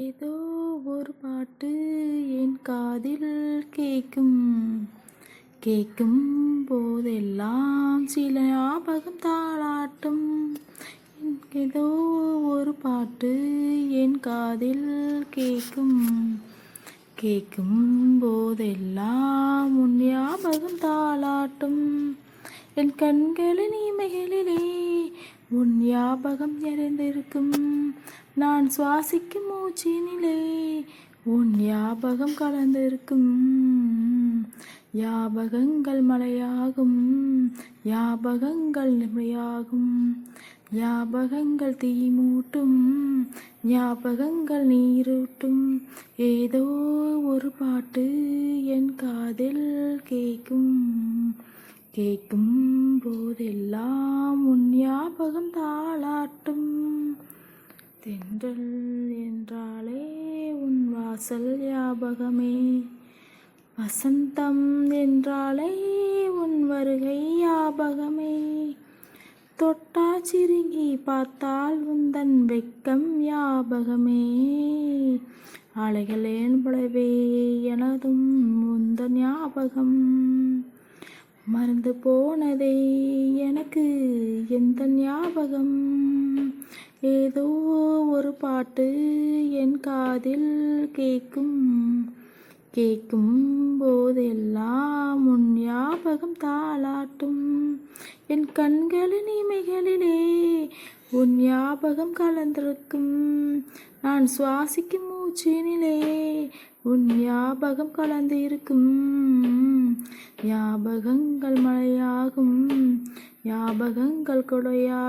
ஏதோ ஒரு பாட்டு என் காதில் கேட்கும் கேட்கும் போதெல்லாம் சில ஞாபகம் தாளாட்டும். ஏதோ ஒரு பாட்டு என் காதில் கேட்கும் கேட்கும் போதெல்லாம் உன் ஞாபகம் தாளாட்டும். என் கண்களின் இமைகளிலே உன் ஞாபகம் நிறைந்திருக்கும். நான் சுவாசிக்கும் மூச்சினிலே உன் ஞாபகம் கலந்திருக்கும். ஞாபகங்கள் மழையாகும், ஞாபகங்கள் நிமையாகும், ஞாபகங்கள் தீமூட்டும், ஞாபகங்கள் நீரூட்டும். ஏதோ ஒரு பாட்டு என் காதில் கேட்கும் கேட்கும் போதெல்லாம் உன் ஞாபகம் தாளாட்டும். தென்றல் என்றாலே உன் வாசல் ஞாபகமே, வசந்தம் என்றாலே உன் வருகை ஞாபகமே. தொட்டா சிறுங்கி பார்த்தால் உந்தன் வெட்கம் ஞாபகமே. அலைகளேன் போலவே எனதும் உந்தன் ஞாபகம். மறந்து போனதே எனக்கு எந்த ஞாபகம். ஏதோ ஒரு பாட்டு என் காதில் கேட்கும் கேட்கும் போதெல்லாம் உன் ஞாபகம் தாளாட்டும். என் கண்களின் இமைகளிலே உன் ஞாபகம் கலந்திருக்கும். நான் சுவாசிக்கும் மூச்சினிலே உன் ஞாபகம் கலந்து இருக்கும். ஞாபகங்கள் மழையாகும், ஞாபகங்கள் கொடையா